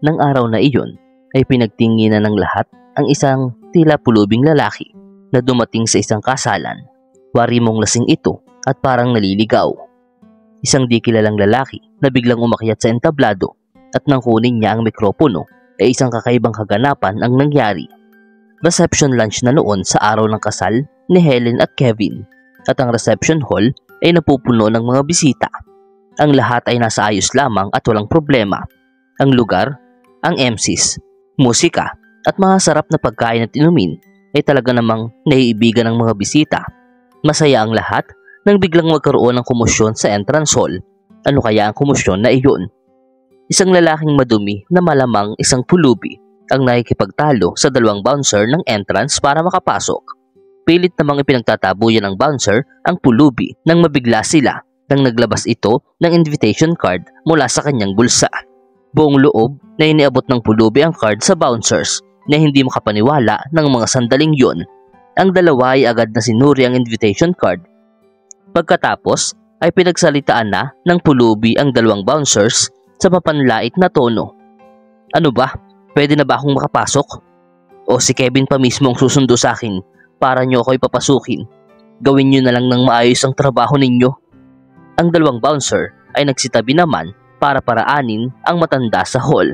Nang araw na iyon ay pinagtinginan ng lahat ang isang tila pulubing lalaki na dumating sa isang kasalan. Wari mong lasing ito at parang naliligaw. Isang di kilalang lalaki na biglang umakyat sa entablado at nang kunin niya ang mikropono ay isang kakaibang kaganapan ang nangyari. Reception lunch na noon sa araw ng kasal ni Helen at Kevin at ang reception hall ay napupuno ng mga bisita. Ang lahat ay nasa ayos lamang at walang problema. Ang lugar, ang MCs, musika at mga sarap na pagkain at inumin ay talaga namang naiibigan ng mga bisita. Masaya ang lahat nang biglang magkaroon ng komosyon sa entrance hall. Ano kaya ang komosyon na iyon? Isang lalaking madumi na malamang isang pulubi ang nakikipagtalo sa dalawang bouncer ng entrance para makapasok. Pilit namang ipinagtatabuyan ng bouncer ang pulubi nang mabigla sila nang naglabas ito ng invitation card mula sa kanyang bulsa. Buong loob na iniabot ng pulubi ang card sa bouncers na hindi makapaniwala ng mga sandaling yon. Ang dalawa ay agad na sinuri ang invitation card. Pagkatapos ay pinagsalitaan na ng pulubi ang dalawang bouncers sa mapanlait na tono. Ano ba? Pwede na ba akong makapasok? O si Kevin pa mismo ang susundo sa akin para nyo ako ipapasukin? Gawin nyo na lang ng maayos ang trabaho ninyo. Ang dalawang bouncer ay nagsitabi naman para paraanin ang matanda sa hall.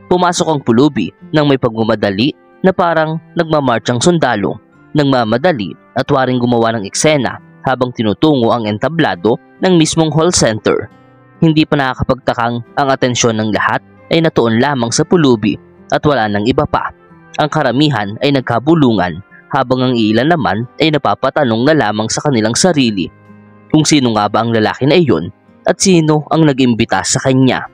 Pumasok ang pulubi nang may pagmamadali na parang nagmamarch ang sundalo. Nagmamadali at waring gumawa ng eksena habang tinutungo ang entablado ng mismong hall center. Hindi pa nakakapagtakang ang atensyon ng lahat ay natuon lamang sa pulubi at wala nang iba pa. Ang karamihan ay nagkabulungan habang ang ilan naman ay napapatanong na lamang sa kanilang sarili kung sino nga ba ang lalaki na iyon at sino ang nag-imbita sa kanya.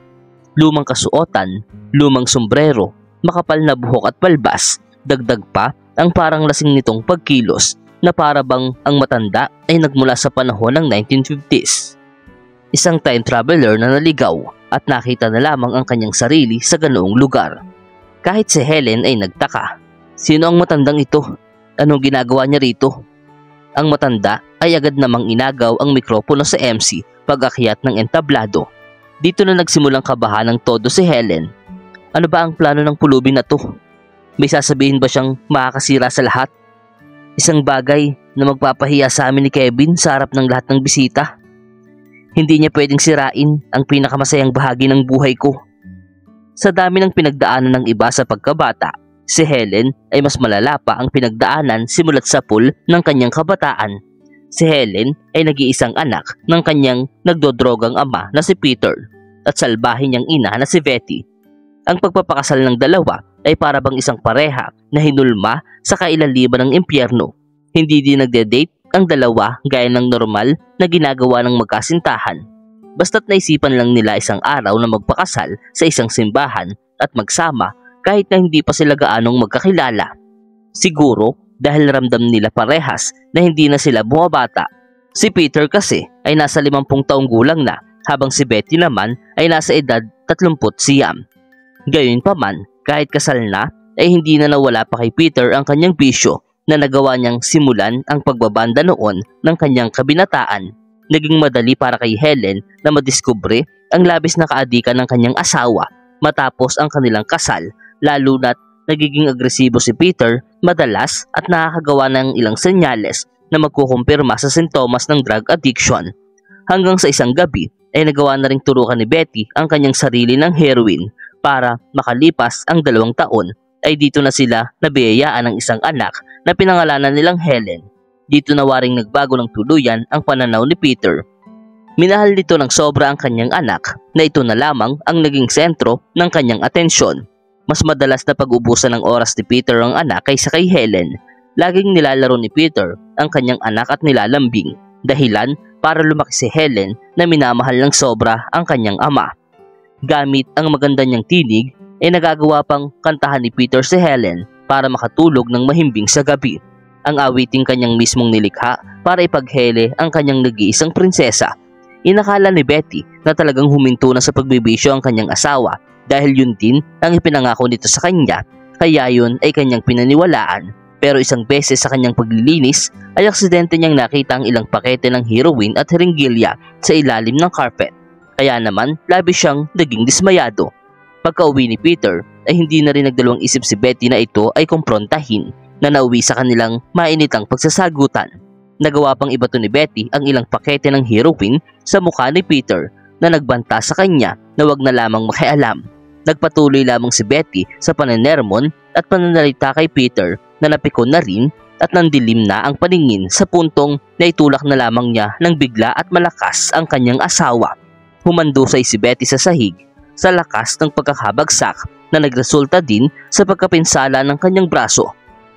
Lumang kasuotan, lumang sombrero, makapal na buhok at palbas, dagdag pa ang parang lasing nitong pagkilos na para bang ang matanda ay nagmula sa panahon ng 1950s. Isang time traveler na naligaw at nakita na lamang ang kanyang sarili sa ganoong lugar. Kahit si Helen ay nagtaka. Sino ang matandang ito? Anong ginagawa niya rito? Ang matanda ay agad namang inagaw ang mikropono sa MC pag-akyat ng entablado. Dito na nagsimulang kabahan ng todo si Helen. Ano ba ang plano ng pulubi na to? May sasabihin ba siyang makakasira sa lahat? Isang bagay na magpapahiya sa amin ni Kevin sa harap ng lahat ng bisita. Hindi niya pwedeng sirain ang pinakamasayang bahagi ng buhay ko. Sa dami ng pinagdaanan ng iba sa pagkabata, si Helen ay mas malala pa ang pinagdaanan simulat sa pool ng kanyang kabataan. Si Helen ay nag-iisang anak ng kanyang nagdodrogang ama na si Peter at salbahin niyang ina na si Betty. Ang pagpapakasal ng dalawa ay para bang isang pareha na hinulma sa kailaliman ng impyerno. Hindi din nagde-date ang dalawa gaya ng normal na ginagawa ng magkasintahan. Basta't naisipan lang nila isang araw na magpakasal sa isang simbahan at magsama kahit na hindi pa sila gaanong magkakilala. Siguro dahil ramdam nila parehas na hindi na sila bumabata. Si Peter kasi ay nasa 50 taong gulang na habang si Betty naman ay nasa edad 39. Gayunpaman, kahit kasal na ay hindi na nawala pa kay Peter ang kanyang bisyo na nagawa niyang simulan ang pagbabanda noon ng kanyang kabinataan. Naging madali para kay Helen na madiskubre ang labis na kaadikan ng kanyang asawa matapos ang kanilang kasal, lalo na't nagiging agresibo si Peter madalas at nakakagawa ng ilang senyales na magkukumpirma sa sintomas ng drug addiction. Hanggang sa isang gabi ay nagawa na ring turukan ni Betty ang kanyang sarili ng heroin para makalipas ang 2 taon ay dito na sila nabiyayaan ng isang anak na pinangalanan nilang Helen. Dito na waring nagbago ng tuluyan ang pananaw ni Peter. Minahal nito ng sobra ang kanyang anak na ito na lamang ang naging sentro ng kanyang atensyon. Mas madalas na pag-ubusan ng oras ni Peter ang anak kaysa kay Helen. Laging nilalaro ni Peter ang kanyang anak at nilalambing, dahilan para lumaki si Helen na minamahal ng sobra ang kanyang ama. Gamit ang maganda niyang tinig ay nagagawa pang kantahan ni Peter si Helen para makatulog ng mahimbing sa gabi. Ang awiting kanyang mismong nilikha para ipaghele ang kanyang nag-iisang prinsesa. Inakala ni Betty na talagang huminto na sa pagbibisyo ang kanyang asawa dahil yun din ang ipinangako nito sa kanya, kaya yun ay kanyang pinaniwalaan. Pero isang beses sa kanyang paglilinis ay aksidente niyang nakita ang ilang pakete ng heroin at heringgilya sa ilalim ng carpet. Kaya naman labis siyang naging dismayado. Pagka-uwi ni Peter ay hindi na rin nagdalawang isip si Betty na ito ay kumprontahin na nauwi sa kanilang mainitang pagsasagutan. Nagawa pang ibato ni Betty ang ilang pakete ng heroin sa mukha ni Peter na nagbanta sa kanya na wag na lamang makialam. Nagpatuloy lamang si Betty sa panenermon at pananalita kay Peter na napikon na rin at nandilim na ang paningin sa puntong naitulak na lamang niya ng bigla at malakas ang kanyang asawa. Humandusay si Betty sa sahig sa lakas ng pagkakabagsak na nagresulta din sa pagkapinsala ng kanyang braso.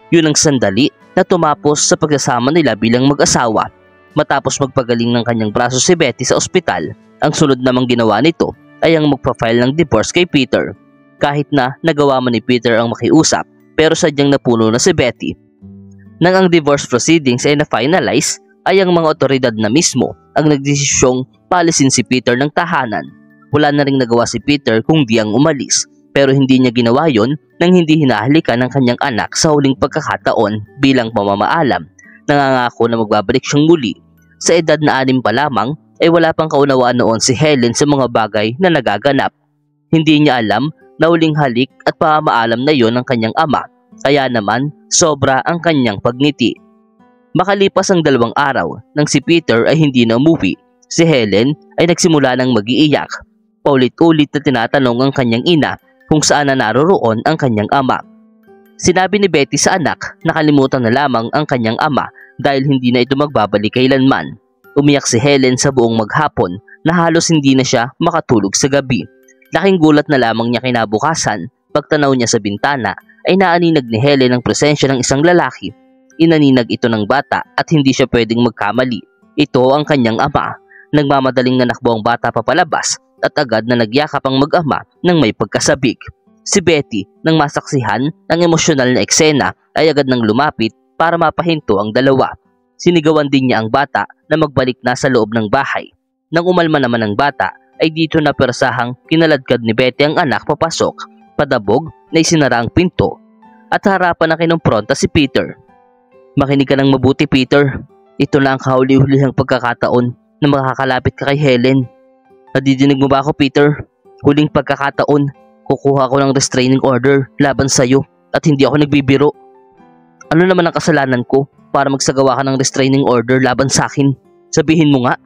Yun ang sandali na tumapos sa pagsasama nila bilang mag-asawa. Matapos magpagaling ng kanyang braso si Betty sa ospital, ang sunod namang ginawa nito ay ang magpa-file ng divorce kay Peter. Kahit na nagawa man ni Peter ang makiusap, pero sadyang napuno na si Betty. Nang ang divorce proceedings ay na-finalize, ay ang mga otoridad na mismo ang nagdesisyong palisin si Peter ng tahanan. Wala na ring nagawa si Peter kung di ang umalis, pero hindi niya ginawa yon nang hindi hinahalikan ng kanyang anak sa huling pagkakataon bilang pamamaalam. Nangangako na magbabalik siyang muli. Sa edad na 6 pa lamang ay wala pang kaunawaan noon si Helen sa mga bagay na nagaganap. Hindi niya alam na huling halik at pamamaalam na yon ng kanyang ama, kaya naman sobra ang kanyang pagngiti. Makalipas ang 2 araw nang si Peter ay hindi na umuwi, si Helen ay nagsimula ng mag-iiyak. Paulit-ulit na tinatanong ang kanyang ina kung saan na naroroon ang kanyang ama. Sinabi ni Betty sa anak na kalimutan na lamang ang kanyang ama dahil hindi na ito magbabalik kailanman. Umiyak si Helen sa buong maghapon na halos hindi na siya makatulog sa gabi. Laking gulat na lamang niya kinabukasan, pagtanaw niya sa bintana ay naaninag ni Helen ang presensya ng isang lalaki. Inaninag ito ng bata at hindi siya pwedeng magkamali. Ito ang kanyang ama. Nagmamadaling nanakbo ang bata papalabas at agad na nagyakap ang mag-ama ng may pagkasabik. Si Betty, nang masaksihan ng emosyonal na eksena, ay agad nang lumapit para mapahinto ang dalawa. Sinigawan din niya ang bata na magbalik na sa loob ng bahay. Nang umalma naman ang bata, ay dito na persahang kinaladkad ni Betty ang anak papasok. Padabog na isinara ang pinto at harapan na kinumpronta si Peter. Makinig ka ng mabuti, Peter. Ito na ang kahuli-hulihang pagkakataon na makakalapit ka kay Helen. Nadidinig mo ba ako, Peter? Huling pagkakataon, kukuha ko ng restraining order laban sa'yo at hindi ako nagbibiro. Ano naman ang kasalanan ko para magsagawa ka ng restraining order laban sa akin? Sabihin mo nga.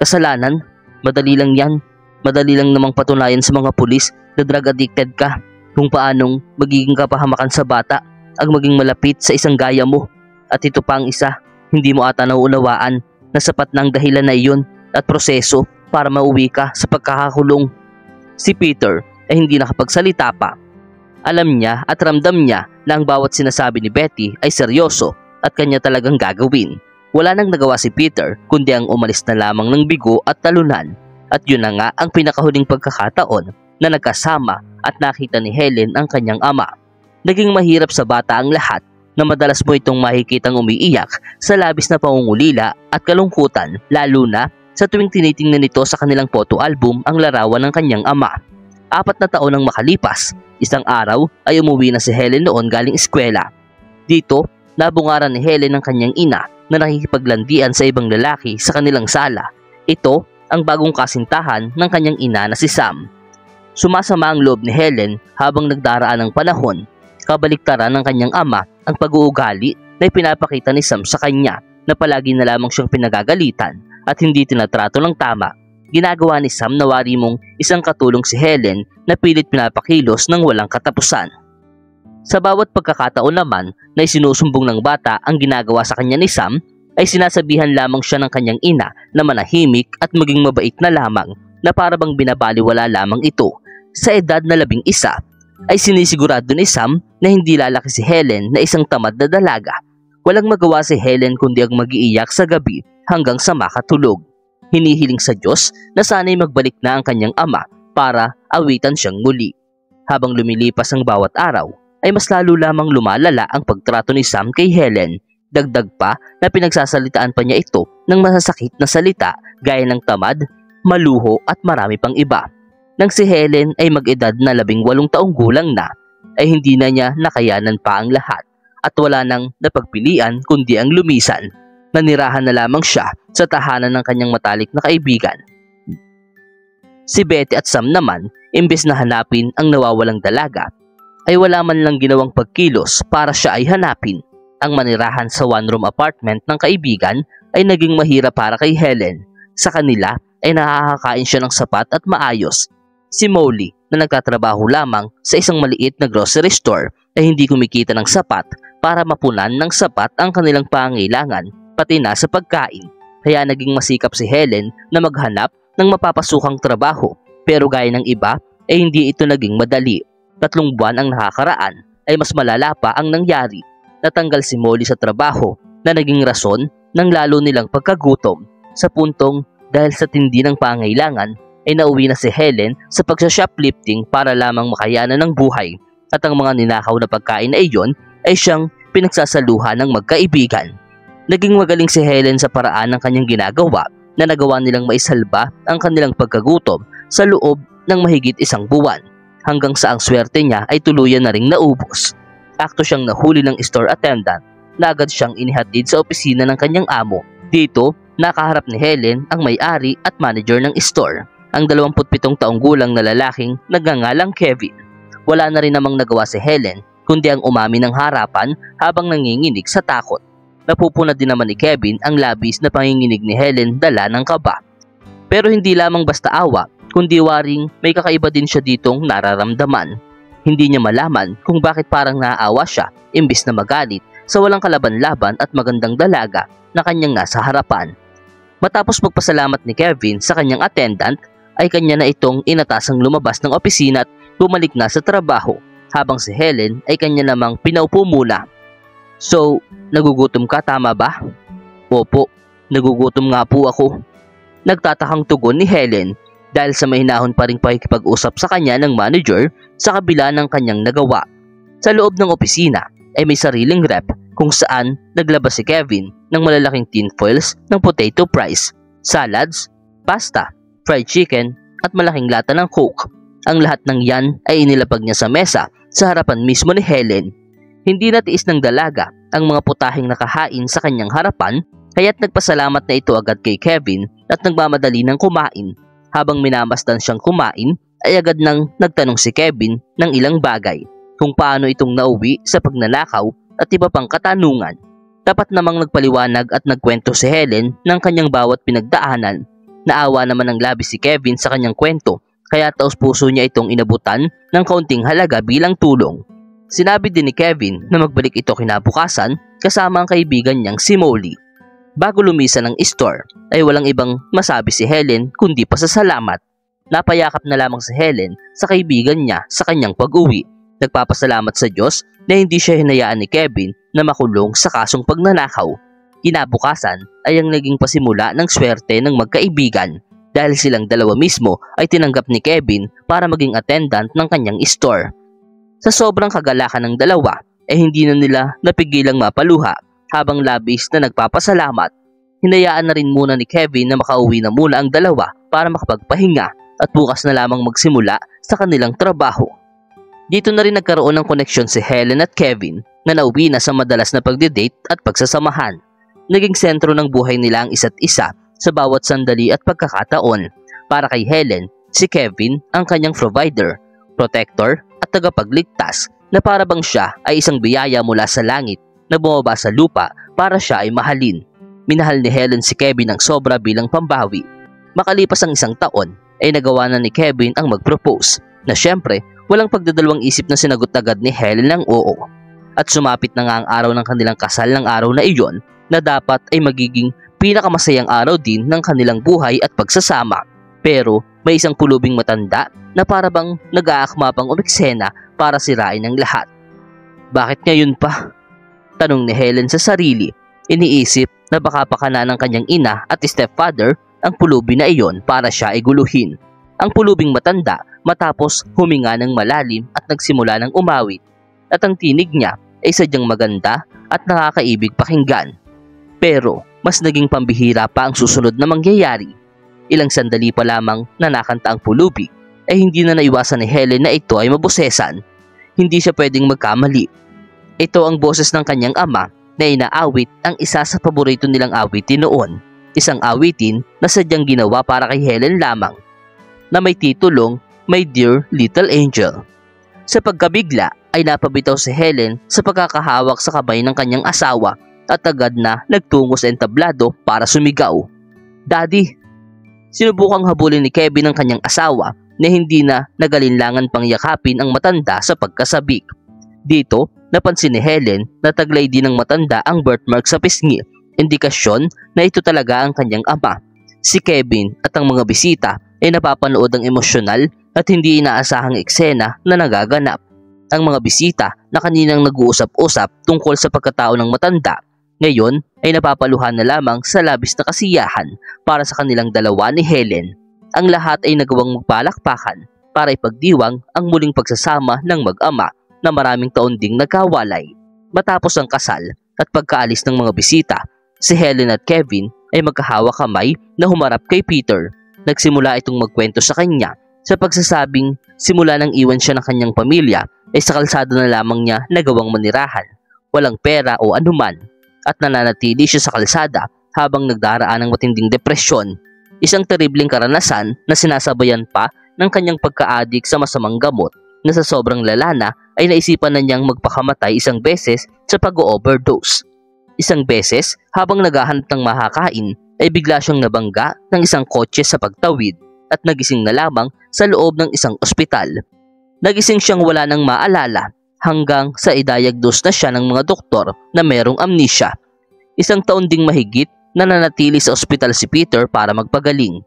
Kasalanan? Madali lang yan. Madali lang namang patunayan sa mga pulis na drug addicted ka kung paanong magiging kapahamakan sa bata ang maging malapit sa isang gaya mo. At ito pa ang isa, hindi mo ata nauunawaan na sapat na ang dahilan na iyon at proseso para mauwi ka sa pagkakakulong. Si Peter ay hindi nakapagsalita pa. Alam niya at ramdam niya na ang bawat sinasabi ni Betty ay seryoso at kanya talagang gagawin. Wala nang nagawa si Peter kundi ang umalis na lamang ng bigo at talunan. At yun na nga ang pinakahuling pagkakataon na nagkasama at nakita ni Helen ang kanyang ama. Naging mahirap sa bata ang lahat na madalas mo itong makikitang umiiyak sa labis na pangungulila at kalungkutan, lalo na sa tuwing tinitingnan nito sa kanilang photo album ang larawan ng kanyang ama. 4 na taon ang makalipas, isang araw ay umuwi na si Helen noon galing eskwela. Dito, nabungaran ni Helen ang kanyang ina na nakikipaglandian sa ibang lalaki sa kanilang sala. Ito ang bagong kasintahan ng kanyang ina na si Sam. Sumasama ang loob ni Helen habang nagdaraan ng panahon. Kabaliktaran ng kanyang ama ang pag-uugali na ipinapakita ni Sam sa kanya na palagi na lamang siyang pinagagalitan at hindi tinatrato ng tama. Ginagawa ni Sam na wari mong isang katulong si Helen na pilit pinapakilos ng walang katapusan. Sa bawat pagkakataon naman na isinusumbong ng bata ang ginagawa sa kanya ni Sam, ay sinasabihan lamang siya ng kanyang ina na manahimik at maging mabait na lamang na para bang binabaliwala lamang ito. Sa edad na 11, ay sinisigurado ni Sam na hindi lalaki si Helen na isang tamad na dalaga. Walang magawa si Helen kundi ang mag-iiyak sa gabi hanggang sa makatulog. Hinihiling sa Diyos na sana'y magbalik na ang kanyang ama para awitan siyang muli. Habang lumilipas ang bawat araw, ay mas lalo lamang lumalala ang pagtrato ni Sam kay Helen. Dagdag pa na pinagsasalitaan pa niya ito ng masasakit na salita gaya ng tamad, maluho at marami pang iba. Nang si Helen ay mag-edad na 18 taong gulang na, ay hindi na niya nakayanan pa ang lahat at wala nang napagpilian kundi ang lumisan. Nanirahan na lamang siya sa tahanan ng kanyang matalik na kaibigan. Si Betty at Sam naman Imbes na hanapin ang nawawalang dalaga, ay wala man lang ginawang pagkilos para siya ay hanapin. Ang manirahan sa one-room apartment ng kaibigan ay naging mahirap para kay Helen. Sa kanila ay nakakakain siya ng sapat at maayos. Si Molly na nagtatrabaho lamang sa isang maliit na grocery store ay hindi kumikita ng sapat para mapunan ng sapat ang kanilang pangailangan pati na sa pagkain. Kaya naging masikap si Helen na maghanap ng mapapasukang trabaho, pero gaya ng iba ay hindi ito naging madali. 3 buwan ang nakakaraan ay mas malala pa ang nangyari. Natanggal si Molly sa trabaho na naging rason ng lalo nilang pagkagutom, sa puntong dahil sa tindi ng pangailangan ay nauwi na si Helen sa pagsha-shoplifting para lamang makayanan ng buhay, at ang mga ninakaw na pagkain na iyon ay siyang pinagsasaluhan ng magkaibigan. Naging magaling si Helen sa paraan ng kanyang ginagawa na nagawa nilang maisalba ang kanilang pagkagutom sa loob ng mahigit 1 buwan, hanggang sa ang swerte niya ay tuluyan na ring naubos. Akto siyang nahuli ng store attendant na agad siyang inihatid sa opisina ng kanyang amo. Dito, nakaharap ni Helen ang may-ari at manager ng store, ang 27 taong gulang na lalaking nagngangalang Kevin. Wala na rin namang nagawa si Helen kundi ang umamin ng harapan habang nanginginig sa takot. Napupunad din naman ni Kevin ang labis na panginginig ni Helen dala ng kaba. Pero hindi lamang basta awa, kundi waring may kakaiba din siya ditong nararamdaman. Hindi niya malaman kung bakit parang naaawa siya imbis na magalit sa walang kalaban-laban at magandang dalaga na kanyang nasa harapan. Matapos magpasalamat ni Kevin sa kanyang attendant, ay kanya na itong inatasang lumabas ng opisina at bumalik na sa trabaho, habang si Helen ay kanya namang pinaupo muna. So, nagugutom ka, tama ba? Opo, nagugutom nga po ako. Nagtatakang tugon ni Helen dahil sa mahinahon pa ring pakikipag-usap sa kanya ng manager sa kabila ng kanyang nagawa. Sa loob ng opisina ay may sariling rep kung saan naglabas si Kevin ng malalaking tin foils ng potato fries, salads, pasta, fried chicken at malaking lata ng Coke. Ang lahat ng yan ay inilapag niya sa mesa sa harapan mismo ni Helen. Hindi natiis ng dalaga ang mga putahing nakahain sa kanyang harapan, kaya't nagpasalamat na ito agad kay Kevin at nagmamadali ng kumain. Habang minamasdan siyang kumain, ay agad nang nagtanong si Kevin ng ilang bagay, kung paano itong nauwi sa pagnanakaw at iba pang katanungan. Dapat namang nagpaliwanag at nagkwento si Helen ng kanyang bawat pinagdaanan. Naawa naman ng labis si Kevin sa kanyang kwento, kaya taos-puso niya itong inabutan ng kaunting halaga bilang tulong. Sinabi din ni Kevin na magbalik ito kinabukasan kasama ang kaibigan niyang si Molly. Bago lumisan ng store ay walang ibang masabi si Helen kundi pasasalamat. Napayakap na lamang si Helen sa kaibigan niya sa kanyang pag-uwi. Nagpapasalamat sa Diyos na hindi siya hinayaan ni Kevin na makulong sa kasong pagnanakaw. Kinabukasan ay ang naging pasimula ng swerte ng magkaibigan dahil silang dalawa mismo ay tinanggap ni Kevin para maging attendant ng kanyang store. Sa sobrang kagalakan ng dalawa ay hindi na nila napigilang mapaluha habang labis na nagpapasalamat. Hinayaan na rin muna ni Kevin na makauwi na muna ang dalawa para makapagpahinga at bukas na lamang magsimula sa kanilang trabaho. Dito na rin nagkaroon ng koneksyon si Helen at Kevin na nauwi na sa madalas na pagdedate at pagsasamahan. Naging sentro ng buhay nila ang isa't isa sa bawat sandali at pagkakataon. Para kay Helen, si Kevin ang kanyang provider, protector at tagapagligtas na para bang siya ay isang biyaya mula sa langit na bumaba sa lupa para siya ay mahalin. Minahal ni Helen si Kevin ng sobra bilang pambawi. Makalipas ang 1 taon ay nagawa na ni Kevin ang mag-propose na syempre walang pagdadalawang isip na sinagot agad ni Helen ng oo. At sumapit na nga ang araw ng kanilang kasal ng araw na iyon na dapat ay magiging pinakamasayang araw din ng kanilang buhay at pagsasama. Pero may isang pulubing matanda na para bang nag-aakma pang umeksena para sirain ang lahat. Bakit ngayon pa? Tanong ni Helen sa sarili. Iniisip na baka pakana ng kanyang ina at stepfather ang pulubi na iyon para siya ay guluhin. Ang pulubing matanda matapos huminga ng malalim at nagsimula ng umawit, at ang tinig niya ay sadyang maganda at nakakaibig pakinggan. Pero mas naging pambihira pa ang susunod na mangyayari. Ilang sandali pa lamang na nakanta ang pulubi ay hindi na naiwasan ni Helen na ito ay mabosesan. Hindi siya pwedeng magkamali. Ito ang boses ng kanyang ama na inaawit ang isa sa paborito nilang awitin noon. Isang awitin na sadyang ginawa para kay Helen lamang, na may titulong My Dear Little Angel. Sa pagkabigla ay napabitaw si Helen sa pagkakahawak sa kamay ng kanyang asawa at agad na nagtungo sa entablado para sumigaw. Daddy! Sinubukang habulin ni Kevin ang kanyang asawa na hindi na nagalinlangan pang yakapin ang matanda sa pagkasabik. Dito, napansin ni Helen na taglay din ng matanda ang birthmark sa pisngi, indikasyon na ito talaga ang kanyang ama. Si Kevin at ang mga bisita ay napapanood ang emosyonal at hindi inaasahang eksena na nagaganap. Ang mga bisita na kaninang nag-uusap-usap tungkol sa pagkatao ng matanda, ngayon ay napapaluhan na lamang sa labis na kasiyahan para sa kanilang dalawa ni Helen. Ang lahat ay nagawang magpalakpakan para ipagdiwang ang muling pagsasama ng mag-ama na maraming taon ding nagkawalay. Matapos ang kasal at pagkaalis ng mga bisita, si Helen at Kevin ay magkahawak kamay na humarap kay Peter. Nagsimula itong magkwento sa kanya sa pagsasabing simula nang iwan siya ng kanyang pamilya ay sa kalsada na lamang niya nagawang manirahan, walang pera o anuman, at nananatili siya sa kalsada habang nagdaraan ng matinding depresyon. Isang terribleng karanasan na sinasabayan pa ng kanyang pagka-addict sa masamang gamot na sa sobrang lala na ay naisipan na niyang magpakamatay isang beses sa pag-overdose. Isang beses habang naghahanap ng makakain ay bigla siyang nabangga ng isang kotse sa pagtawid at nagising na lamang sa loob ng isang ospital. Nagising siyang wala nang maalala hanggang sa idayagdos na siya ng mga doktor na merong amnesia. Isang taon ding mahigit nananatili sa ospital si Peter para magpagaling,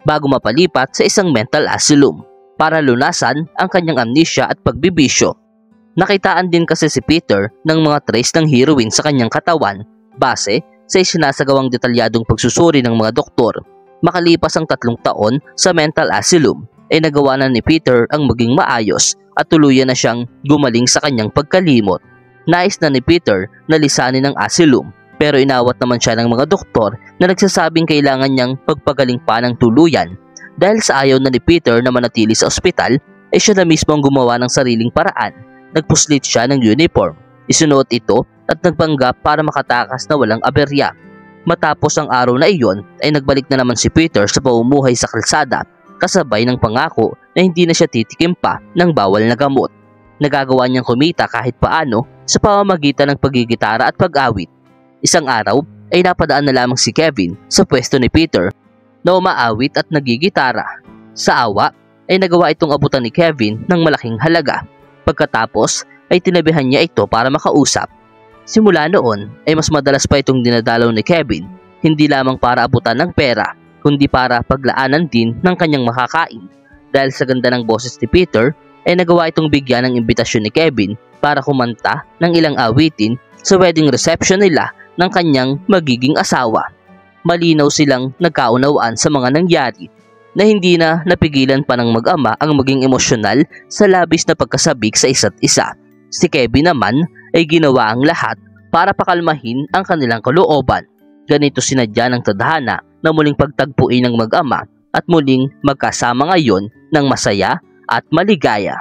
bago mapalipat sa isang mental asylum para lunasan ang kanyang amnesia at pagbibisyo. Nakitaan din kasi si Peter ng mga trace ng heroin sa kanyang katawan base sa isinasagawang detalyadong pagsusuri ng mga doktor. Makalipas ang 3 taon sa mental asylum ay nagawa na ni Peter ang maging maayos at tuluyan na siyang gumaling sa kanyang pagkalimot. Nais na ni Peter na lisanin ang asylum, pero inawat naman siya ng mga doktor na nagsasabing kailangan niyang pagpagaling pa ng tuluyan. Dahil sa ayaw na ni Peter na manatili sa ospital, ay siya na mismo ang gumawa ng sariling paraan. Nagpuslit siya ng uniform, isunuot ito at nagpanggap para makatakas na walang aberya. Matapos ang araw na iyon ay nagbalik na naman si Peter sa pamumuhay sa kalsada, kasabay ng pangako na hindi na siya titikim pa ng bawal na gamot. Nagagawa niyang kumita kahit paano sa pamamagitan ng paggigitara at pag-awit. Isang araw ay napadaan na lamang si Kevin sa pwesto ni Peter na umaawit at nagigitara. Sa awa ay nagawa itong abutan ni Kevin ng malaking halaga. Pagkatapos ay tinabihan niya ito para makausap. Simula noon ay mas madalas pa itong dinadalaw ni Kevin, hindi lamang para abutan ng pera, kundi para paglaanan din ng kanyang makakain. Dahil sa ganda ng boses ni Peter ay nagawa itong bigyan ng imbitasyon ni Kevin para kumanta ng ilang awitin sa wedding reception nila ng kanyang magiging asawa. Malinaw silang nagkaunawaan sa mga nangyari na hindi na napigilan pa ng mag-ama ang maging emosyonal sa labis na pagkasabik sa isa't isa. Si Kevin naman ay ginawa ang lahat para pakalmahin ang kanilang kalooban. Ganito sinadya ng tadhana na muling pagtagpuin ng mag-ama at muling magkasama ngayon ng masaya at maligaya.